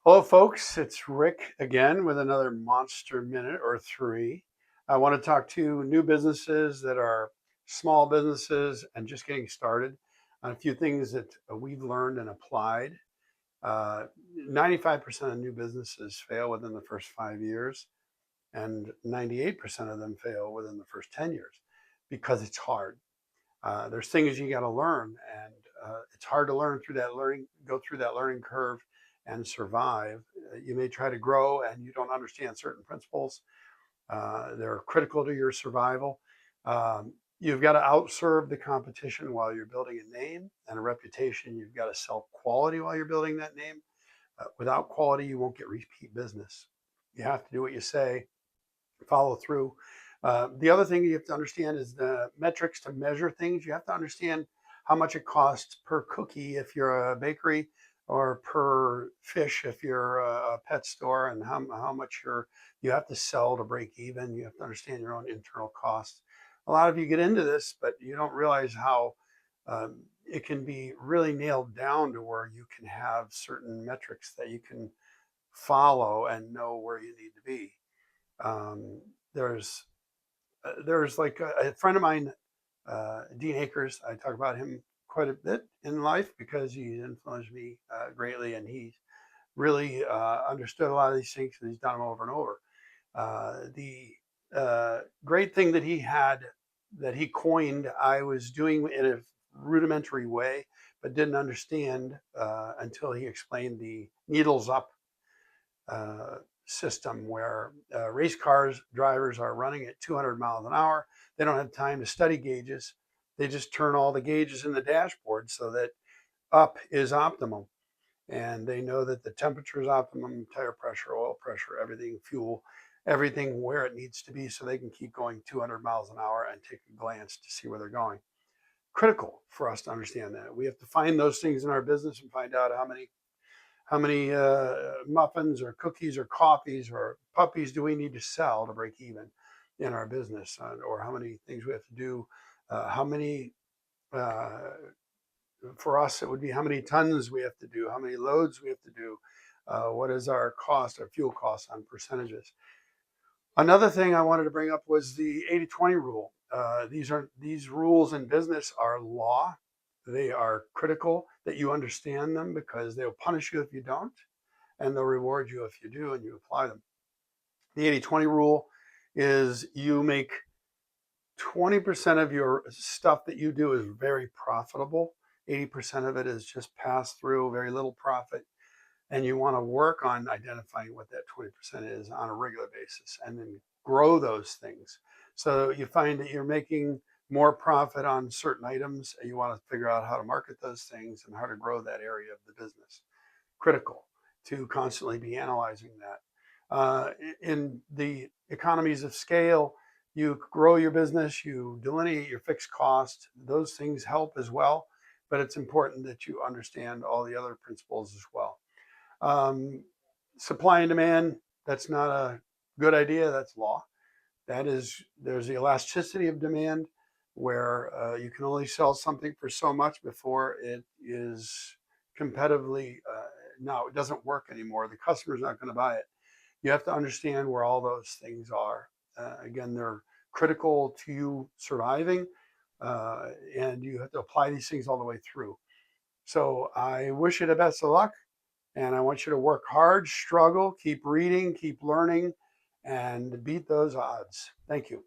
Hello, folks. It's Rick again with another Monster Minute or three. I want to talk to new businesses that are small businesses and just getting started on a few things that we've learned and applied. 95% of new businesses fail within the first 5 years, and 98% of them fail within the first 10 years because it's hard. There's things you got to learn, and it's hard to learn through that go through that learning curve and survive. You may try to grow and you don't understand certain principles. They're critical to your survival. You've got to outserve the competition while you're building a name and a reputation. You've got to sell quality while you're building that name. Without quality, you won't get repeat business. You have to do what you say, follow through. The other thing you have to understand is the metrics to measure things. You have to understand how much it costs per cookie if you're a bakery, or per fish if you're a pet store, and how much you have to sell to break even. You have to understand your own internal costs. A lot of you get into this, but you don't realize how it can be really nailed down to where you can have certain metrics that you can follow and know where you need to be. Um, there's there's like a friend of mine, Dean Akers. I talk about him quite a bit in life because he influenced me greatly, and he really understood a lot of these things, and he's done them over and over. The great thing that he had, that he coined, I was doing in a rudimentary way, but didn't understand until he explained the needles up uh, system, where race cars drivers are running at 200 miles an hour. They don't have time to study gauges. They just turn all the gauges in the dashboard so that up is optimal. And they know that the temperature is optimum, tire pressure, oil pressure, everything, fuel, everything where it needs to be, so they can keep going 200 miles an hour and take a glance to see where they're going. Critical for us to understand that. We have to find those things in our business and find out how many muffins or cookies or coffees or puppies do we need to sell to break even in our business, or how many things we have to do. How many, uh, for us, it would be how many tons we have to do, how many loads we have to do, what is our cost, our fuel costs on percentages. Another thing I wanted to bring up was the 80-20 rule. These rules in business are law. They are critical that you understand them, because they'll punish you if you don't, and they'll reward you if you do and you apply them. The 80-20 rule is you make 20% of your stuff that you do is very profitable. 80% of it is just pass through, very little profit. And you want to work on identifying what that 20% is on a regular basis, and then grow those things. So you find that you're making more profit on certain items, and you want to figure out how to market those things and how to grow that area of the business. Critical to constantly be analyzing that. In the economies of scale, you grow your business, you delineate your fixed cost. Those things help as well, but it's important that you understand all the other principles as well. Um, Supply and demand, that's not a good idea, that's law. There's the elasticity of demand, where you can only sell something for so much before it is competitively, no, it doesn't work anymore. The customer's not going to buy it. You have to understand where all those things are. Again, they're critical to you surviving, and you have to apply these things all the way through. So I wish you the best of luck. And I want you to work hard, struggle, keep reading, keep learning, and beat those odds. Thank you.